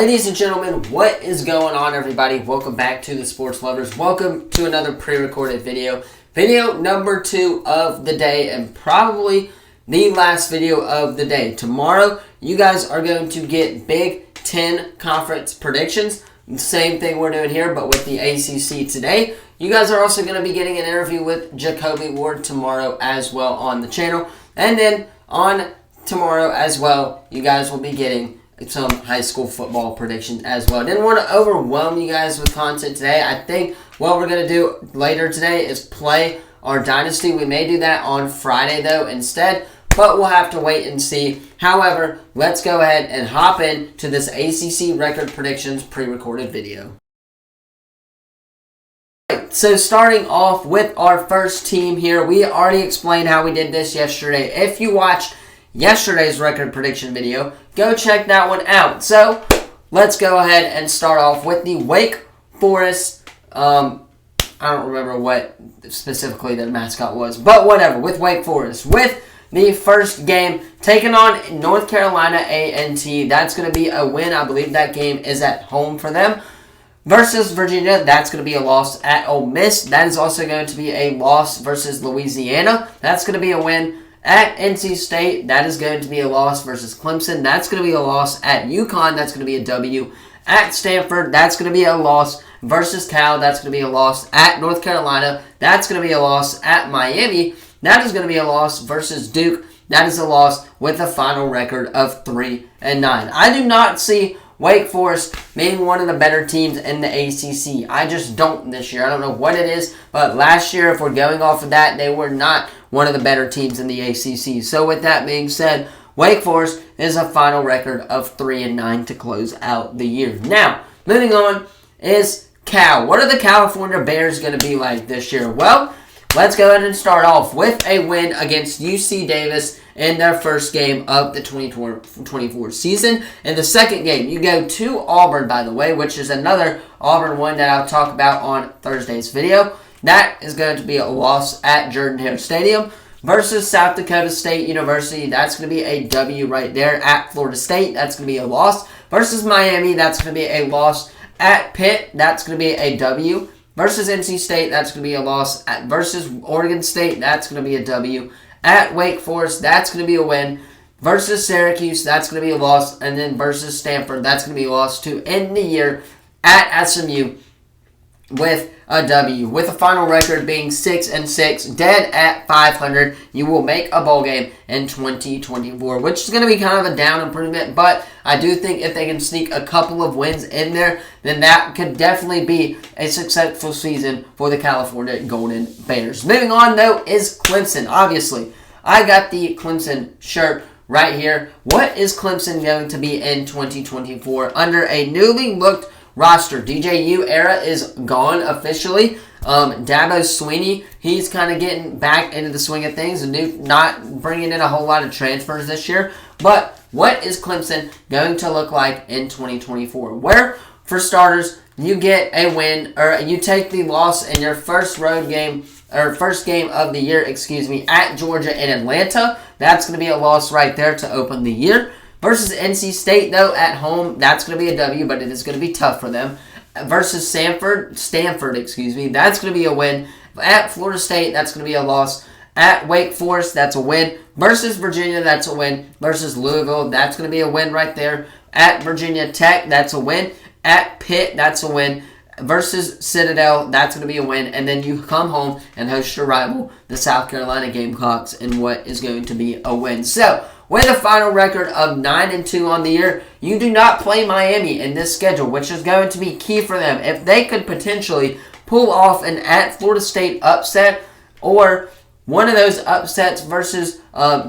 Ladies and gentlemen, what is going on, everybody? Welcome back to the Sports Lovers. Welcome to another pre-recorded video. Video number 2 of the day, and probably the last video of the day. Tomorrow, you guys are going to get Big Ten conference predictions. Same thing we're doing here, but with the ACC today. You guys are also going to be getting an interview with Jacoby Ward tomorrow as well on the channel. And then on tomorrow as well, you guys will be getting some high school football predictions as well. Didn't want to overwhelm you guys with content today. I think what we're going to do later today is play our Dynasty. We may do that on Friday, though, instead, but we'll have to wait and see. However, let's go ahead and hop into this ACC Record Predictions pre-recorded video. So starting off with our first team here, we already explained how we did this yesterday. If you watched yesterday's record prediction video, go check that one out. So let's go ahead and start off with the Wake Forest. I don't remember what specifically the mascot was, but whatever, with Wake Forest. With the first game taking on North Carolina A&T, that's going to be a win. I believe that game is at home for them. Versus Virginia, that's going to be a loss at Ole Miss. That is also going to be a loss versus Louisiana. That's going to be a win. At NC State, that is going to be a loss versus Clemson. That's going to be a loss at UConn. That's going to be a W. At Stanford, that's going to be a loss versus Cal. That's going to be a loss at North Carolina. That's going to be a loss at Miami. That is going to be a loss versus Duke. That is a loss with a final record of 3-9. I do not see Wake Forest being one of the better teams in the ACC. I just don't this year. I don't know what it is, but last year, if we're going off of that, they were not one of the better teams in the ACC. So with that being said, Wake Forest is a final record of 3-9 to close out the year. Now, moving on is Cal. What are the California Bears going to be like this year? Well, let's go ahead and start off with a win against UC Davis in their first game of the 2024 season. In the second game, you go to Auburn, by the way, which is another Auburn one that I'll talk about on Thursday's video. That is going to be a loss at Jordan-Hare Stadium versus South Dakota State University. That's going to be a W right there. At Florida State, that's going to be a loss. Versus Miami, that's going to be a loss. At Pitt, that's going to be a W. Versus NC State, that's going to be a loss. Versus Oregon State, that's going to be a W. At Wake Forest, that's going to be a win. Versus Syracuse, that's going to be a loss. And then versus Stanford, that's going to be a loss to end the year at SMU with a W. With a final record being 6-6, dead at 500. You will make a bowl game in 2024, which is going to be kind of a down improvement, but I do think if they can sneak a couple of wins in there, then that could definitely be a successful season for the California Golden Bears. Moving on, though, is Clemson. Obviously, I got the Clemson shirt right here. What is Clemson going to be in 2024 under a newly looked roster? DJU era is gone officially. Dabo Swinney, he's kind of getting back into the swing of things and not bringing in a whole lot of transfers this year. But what is Clemson going to look like in 2024? Where, for starters, you get a win, or you take the loss in your first game of the year, at Georgia and Atlanta. That's going to be a loss right there to open the year. Versus NC State, though, at home, that's going to be a W, but it is going to be tough for them. Versus Stanford, that's going to be a win. At Florida State, that's going to be a loss. At Wake Forest, that's a win. Versus Virginia, that's a win. Versus Louisville, that's going to be a win right there. At Virginia Tech, that's a win. At Pitt, that's a win. Versus Citadel, that's going to be a win. And then you come home and host your rival, the South Carolina Gamecocks, in what is going to be a win. So, with a final record of 9-2 on the year, you do not play Miami in this schedule, which is going to be key for them. If they could potentially pull off an at Florida State upset, or one of those upsets versus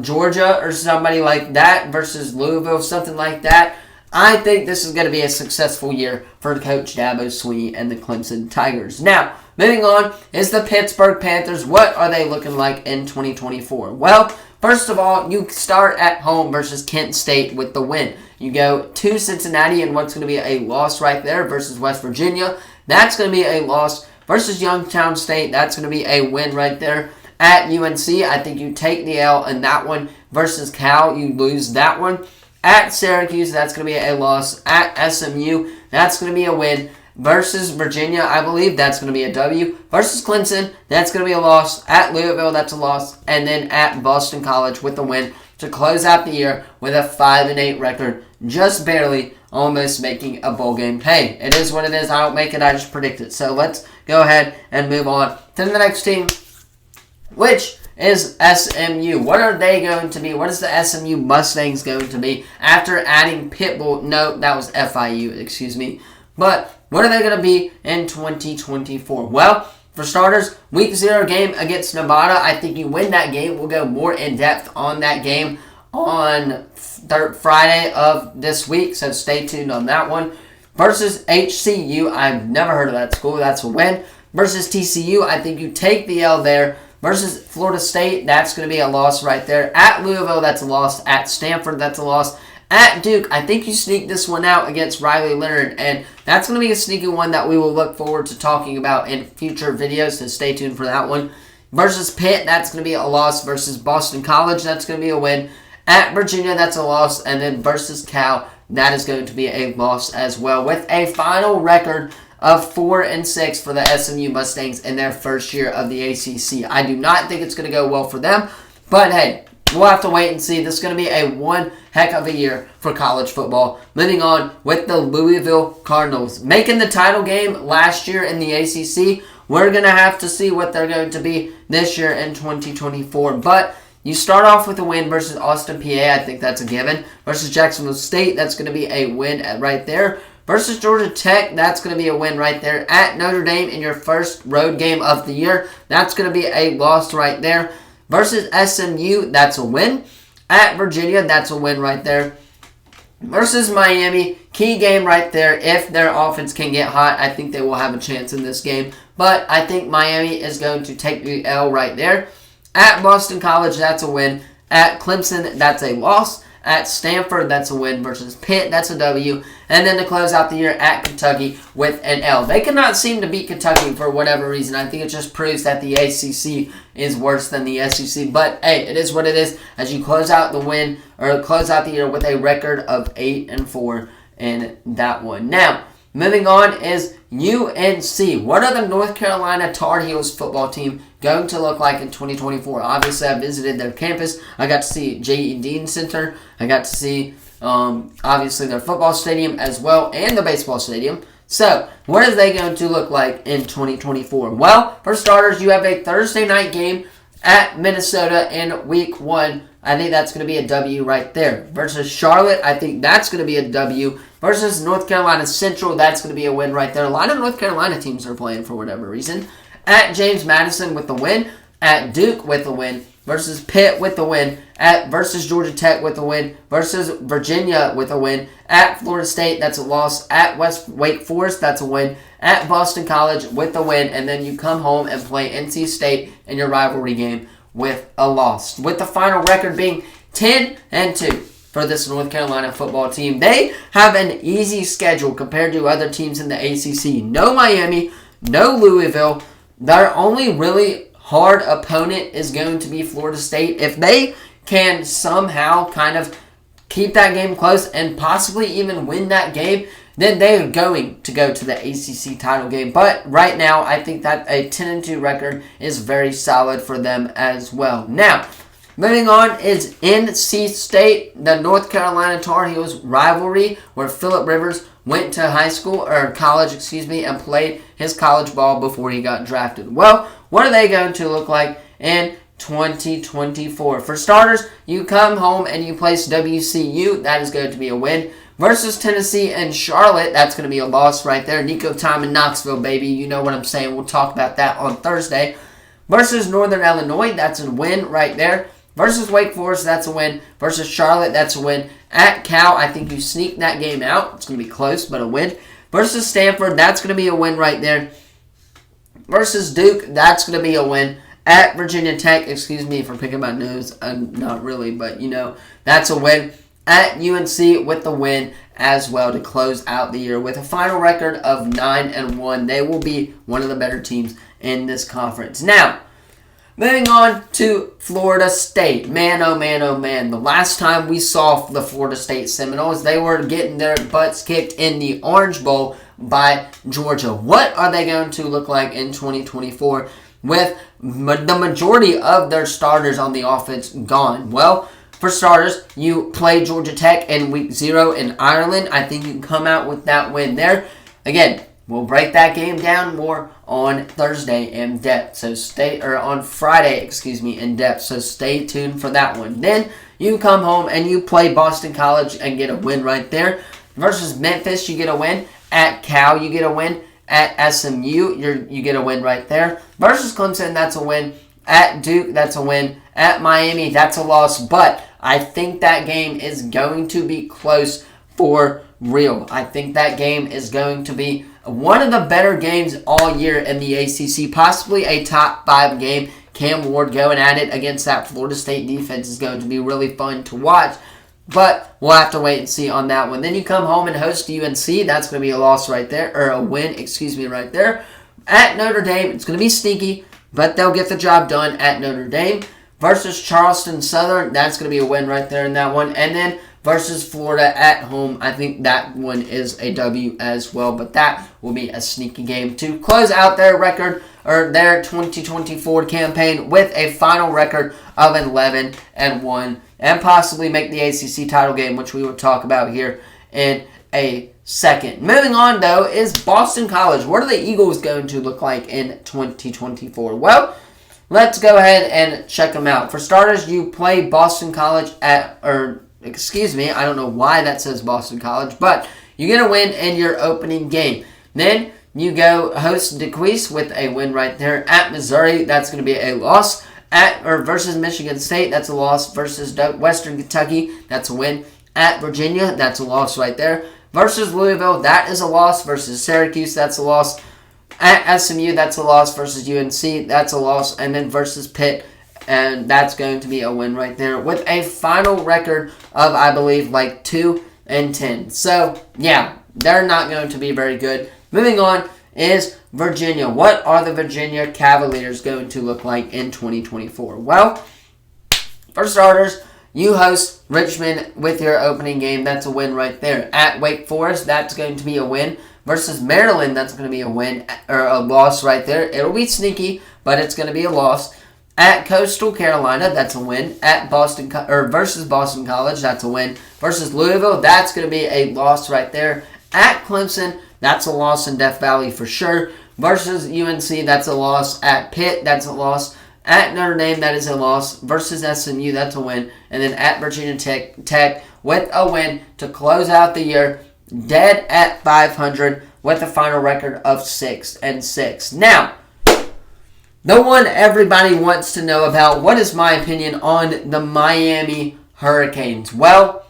Georgia or somebody like that, versus Louisville, something like that, I think this is going to be a successful year for Coach Dabo Swinney and the Clemson Tigers. Now, moving on is the Pittsburgh Panthers. What are they looking like in 2024? Well, first of all, you start at home versus Kent State with the win. You go to Cincinnati and what's going to be a loss right there versus West Virginia. That's going to be a loss versus Youngstown State. That's going to be a win right there. At UNC, I think you take the L in that one. Versus Cal, you lose that one. At Syracuse, that's going to be a loss. At SMU, that's going to be a win. Versus Virginia, I believe that's going to be a W. Versus Clemson, that's going to be a loss. At Louisville, that's a loss. And then at Boston College with a win to close out the year with a 5-8 record. Just barely almost making a bowl game. Hey, it is what it is. I don't make it, I just predict it. So let's go ahead and move on to the next team, which is SMU. What are they going to be? What is the SMU Mustangs going to be after adding Pitbull? No, that was FIU, excuse me. But what are they going to be in 2024? Well, for starters, week 0 game against Nevada. I think you win that game. We'll go more in depth on that game on Friday of this week, so stay tuned on that one. Versus HCU, I've never heard of that school. That's a win. Versus TCU, I think you take the L there. Versus Florida State, that's going to be a loss right there. At Louisville, that's a loss. At Stanford, that's a loss. At Duke, I think you sneak this one out against Riley Leonard, and that's going to be a sneaky one that we will look forward to talking about in future videos, so stay tuned for that one. Versus Pitt, that's going to be a loss. Versus Boston College, that's going to be a win. At Virginia, that's a loss. And then versus Cal, that is going to be a loss as well, with a final record of 4-6 for the SMU Mustangs in their first year of the ACC. I do not think it's going to go well for them, but hey, we'll have to wait and see. This is going to be a one heck of a year for college football. Moving on with the Louisville Cardinals. Making the title game last year in the ACC. We're going to have to see what they're going to be this year in 2024. But you start off with a win versus Austin, PA. I think that's a given. Versus Jacksonville State, that's going to be a win right there. Versus Georgia Tech, that's going to be a win right there. At Notre Dame in your first road game of the year, that's going to be a loss right there. Versus SMU, that's a win. At Virginia, that's a win right there. Versus Miami, key game right there. If their offense can get hot, I think they will have a chance in this game. But I think Miami is going to take the L right there. At Boston College, that's a win. At Clemson, that's a loss. At Stanford, that's a win. Versus Pitt, that's a W. And then to close out the year at Kentucky with an L. They cannot seem to beat Kentucky for whatever reason. I think it just proves that the ACC is worse than the SEC. But hey, it is what it is as you close out the win or close out the year with a record of 8-4 in that one. Now, moving on is UNC. What are the North Carolina Tar Heels football team going to look like in 2024? Obviously, I visited their campus. I got to see J.E. Dean Center. I got to see, obviously, their football stadium as well and the baseball stadium. So, what are they going to look like in 2024? Well, for starters, you have a Thursday night game at Minnesota in Week 1. I think that's going to be a W right there. Versus Charlotte, I think that's going to be a W. Versus North Carolina Central, that's going to be a win right there. A lot of North Carolina teams are playing for whatever reason. At James Madison with the win. At Duke with the win. Versus Pitt with the win. At versus Georgia Tech with the win. Versus Virginia with a win. At Florida State, that's a loss. At Wake Forest, that's a win. At Boston College with the win. And then you come home and play NC State in your rivalry game with a loss. With the final record being 10-2 for this North Carolina football team. They have an easy schedule compared to other teams in the ACC. No Miami, no Louisville. Their only really hard opponent is going to be Florida State. If they can somehow kind of keep that game close and possibly even win that game, then they are going to go to the ACC title game. But right now, I think that a 10-2 record is very solid for them as well. Now, moving on is NC State, the North Carolina Tar Heels rivalry, where Phillip Rivers went to college, and played his college ball before he got drafted. Well, what are they going to look like in 2024? For starters, you come home and you place WCU. That is going to be a win. Versus Tennessee and Charlotte, that's going to be a loss right there. Nico time in Knoxville, baby. You know what I'm saying. We'll talk about that on Thursday. Versus Northern Illinois, that's a win right there. Versus Wake Forest, that's a win. Versus Charlotte, that's a win. At Cal, I think you sneak that game out. It's going to be close, but a win. Versus Stanford, that's going to be a win right there. Versus Duke, that's going to be a win. At Virginia Tech, excuse me for picking my nose. Not really, but that's a win. At UNC with the win as well to close out the year with a final record of 9-1. They will be one of the better teams in this conference. Now, Moving on to Florida State. Man, oh man, oh man. The last time we saw the Florida State Seminoles, they were getting their butts kicked in the Orange Bowl by Georgia. What are they going to look like in 2024 with the majority of their starters on the offense gone? Well, for starters, you play Georgia Tech in week 0 in Ireland. I think you can come out with that win there. Again, we'll break that game down more on Thursday in depth. So on Friday, in depth. So stay tuned for that one. Then you come home and you play Boston College and get a win right there. Versus Memphis, you get a win. At Cal, you get a win. At SMU, you get a win right there. Versus Clemson, that's a win. At Duke, that's a win. At Miami, that's a loss. But I think that game is going to be close for real. I think that game is going to be one of the better games all year in the ACC, possibly a top 5 game. Cam Ward going at it against that Florida State defense is going to be really fun to watch, but we'll have to wait and see on that one. Then you come home and host UNC. That's going to be a loss right there, or a win, right there. At Notre Dame, it's going to be sneaky, but they'll get the job done at Notre Dame. Versus Charleston Southern, that's going to be a win right there in that one. And then versus Florida at home, I think that one is a W as well. But that will be a sneaky game to close out their record, or their 2024 campaign, with a final record of 11-1, and possibly make the ACC title game, which we will talk about here in a second. Moving on, though, is Boston College. What are the Eagles going to look like in 2024? Well, let's go ahead and check them out. For starters, you play Boston College I don't know why that says Boston College, but you get a win in your opening game. Then you go host DeQueese with a win right there. At Missouri, that's going to be a loss. Versus Michigan State, that's a loss. Versus Western Kentucky, that's a win. At Virginia, that's a loss right there. Versus Louisville, that is a loss. Versus Syracuse, that's a loss. At SMU, that's a loss. Versus UNC, that's a loss. And then versus Pitt, and that's going to be a win right there, with a final record of, I believe, 2-10. So, yeah, they're not going to be very good. Moving on is Virginia. What are the Virginia Cavaliers going to look like in 2024? Well, for starters, you host Richmond with your opening game. That's a win right there. At Wake Forest, that's going to be a win. Versus Maryland, that's going to be a win, or a loss right there. It'll be sneaky, but it's going to be a loss. At Coastal Carolina, that's a win. At versus Boston College, that's a win. Versus Louisville, that's going to be a loss right there. At Clemson, that's a loss in Death Valley for sure. Versus UNC, that's a loss. At Pitt, that's a loss. At Notre Dame, that is a loss. Versus SMU, that's a win. And then at Virginia Tech with a win to close out the year, dead at 500 with a final record of 6-6. Now, the one everybody wants to know about, what is my opinion on the Miami Hurricanes? Well,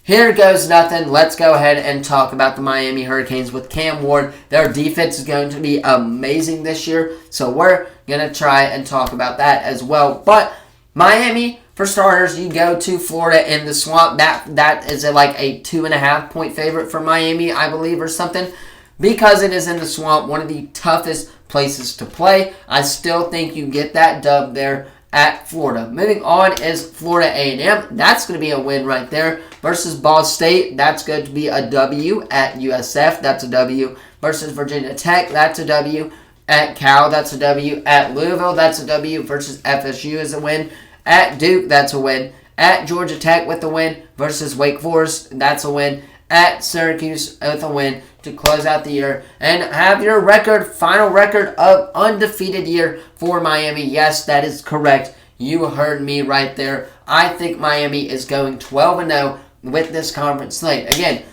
here goes nothing. Let's go ahead and talk about the Miami Hurricanes with Cam Ward. Their defense is going to be amazing this year, so we're going to try and talk about that as well. But Miami, for starters, you go to Florida in the Swamp. That is a 2.5-point favorite for Miami, I believe, or something. Because it is in the Swamp, one of the toughest places to play. I still think you get that dub there at Florida. Moving on is Florida A&M. That's going to be a win right there. Versus Ball State, that's going to be a W. At USF, that's a W. Versus Virginia Tech, that's a W. At Cal, that's a W. At Louisville, that's a W. Versus FSU is a win. At Duke, that's a win. At Georgia Tech with a win. Versus Wake Forest, that's a win. At Syracuse with a win to close out the year and have your final record of undefeated year for Miami. Yes, that is correct. You heard me right there. I think Miami is going 12-0 with this conference slate. Again,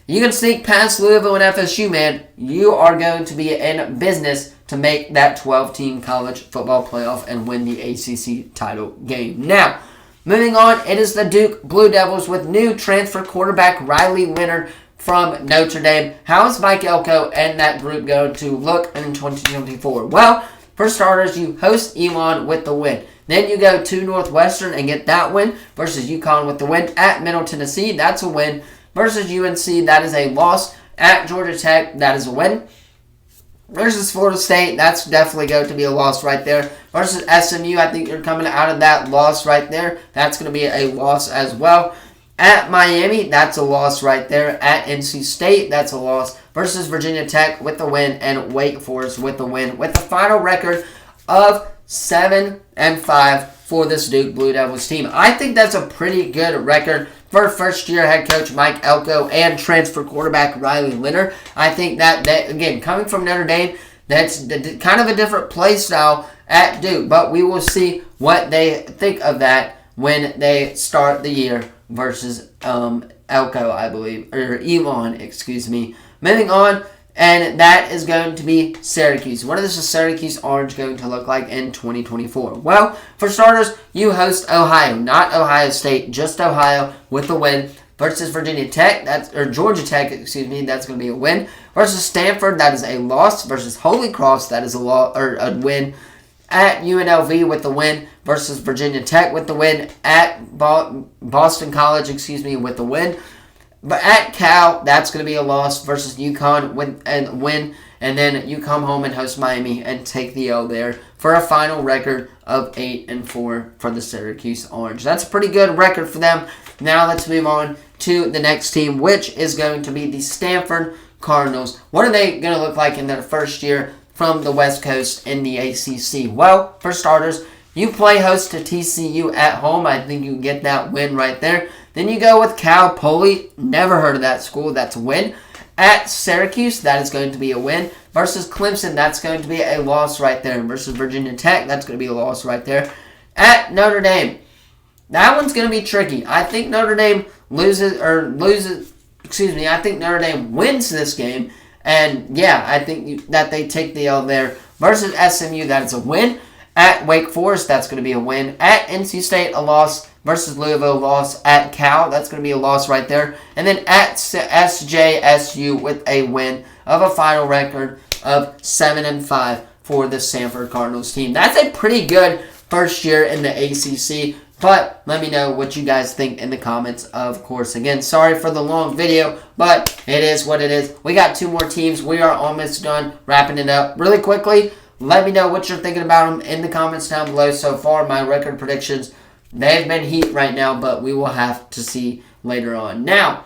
you can sneak past Louisville and FSU, man. You are going to be in business to make that 12-team college football playoff and win the ACC title game. Now, moving on, it is the Duke Blue Devils with new transfer quarterback Riley Leonard from Notre Dame. How is Mike Elko and that group going to look in 2024? Well, for starters, you host Elon with the win. Then you go to Northwestern and get that win versus UConn with the win. At Middle Tennessee, that's a win. Versus UNC, that is a loss. At Georgia Tech, that is a win. versus Florida State, that's definitely going to be a loss right there. Versus SMU, I think you're coming out of that loss right there. That's going to be a loss as well. At Miami, that's a loss right there. At NC State, that's a loss. Versus Virginia Tech with the win, and Wake Forest with the win, with the final record of 7-5 for this Duke Blue Devils team. I think that's a pretty good record for first-year head coach Mike Elko and transfer quarterback Riley Leonard. I think that again, coming from Notre Dame, that's kind of a different play style at Duke, but we will see what they think of that when they start the year versus Elko, I believe, or Elon, excuse me. Moving on, and that is going to be Syracuse. What is the Syracuse Orange going to look like in 2024? Well, for starters, you host Ohio, not Ohio State, just Ohio with the win. Versus Virginia Tech, Georgia Tech, excuse me, that's going to be a win. Versus Stanford, that is a loss. Versus Holy Cross, that is a win. At UNLV with the win. Versus Virginia Tech with the win. At Boston College, with the win. But at Cal, that's going to be a loss. Versus UConn win. And then you come home and host Miami and take the L there for a final record of 8-4 for the Syracuse Orange. That's a pretty good record for them. Now let's move on to the next team, which is going to be the Stanford Cardinals. What are they going to look like in their first year from the West Coast in the ACC? Well, for starters, you play host to TCU at home. I think you get that win right there. Then you go with Cal Poly. Never heard of that school. That's a win. At Syracuse, that is going to be a win. Versus Clemson, that's going to be a loss right there. Versus Virginia Tech, that's going to be a loss right there. At Notre Dame, that one's going to be tricky. I think Notre Dame I think Notre Dame wins this game. And yeah, I think that they take the L there. Versus SMU, that is a win. At Wake Forest, that's going to be a win. At NC State, a loss. Versus Louisville, loss. At Cal, that's going to be a loss right there. And then at SJSU with a win of a final record of 7-5 for the Stanford Cardinals team. That's a pretty good first year in the ACC. But let me know what you guys think in the comments, of course. Again, sorry for the long video, but it is what it is. We got 2 more teams. We are almost done wrapping it up. Really quickly, let me know what you're thinking about them in the comments down below. So far, my record predictions, they've been heat right now, but we will have to see later on. Now,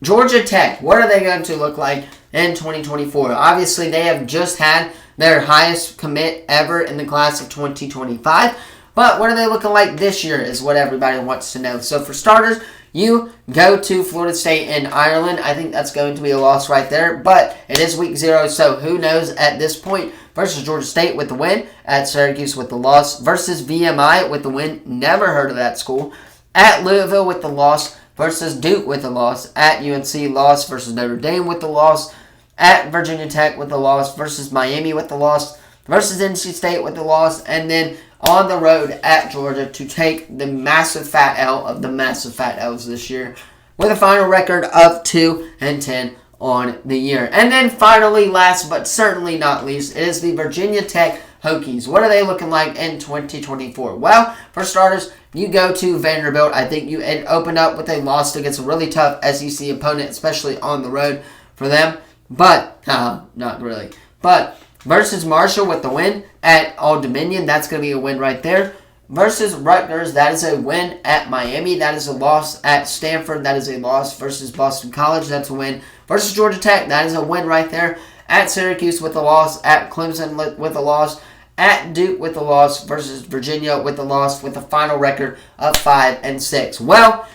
Georgia Tech, what are they going to look like in 2024? Obviously, they have just had their highest commit ever in the class of 2025. But what are they looking like this year is what everybody wants to know. So for starters, you go to Florida State in Ireland. I think that's going to be a loss right there. But it is week 0, so who knows at this point. Versus Georgia State with the win. At Syracuse with the loss. Versus VMI with the win. Never heard of that school. At Louisville with the loss. Versus Duke with the loss. At UNC loss. Versus Notre Dame with the loss. At Virginia Tech with the loss. Versus Miami with the loss. Versus NC State with the loss. And then on the road at Georgia to take the massive fat L of the massive fat L's this year with a final record of 2-10 on the year. And then finally, last but certainly not least, is the Virginia Tech Hokies. What are they looking like in 2024? Well, for starters, you go to Vanderbilt. I think you open up with a loss against a really tough SEC opponent, especially on the road for them. But, not really. But versus Marshall with the win at Old Dominion. That's going to be a win right there. Versus Rutgers, that is a win. At Miami, that is a loss. At Stanford, that is a loss. Versus Boston College, that's a win. Versus Georgia Tech, that is a win right there. At Syracuse with a loss. At Clemson with a loss. At Duke with a loss. Versus Virginia with a loss with a final record of 5-6. Well,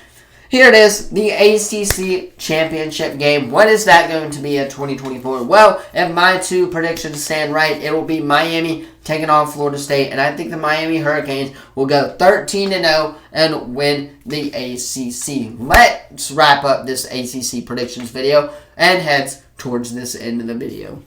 here it is, the ACC Championship game. What is that going to be in 2024? Well, if my 2 predictions stand right, it will be Miami taking on Florida State. And I think the Miami Hurricanes will go 13-0 and win the ACC. Let's wrap up this ACC predictions video and head towards this end of the video.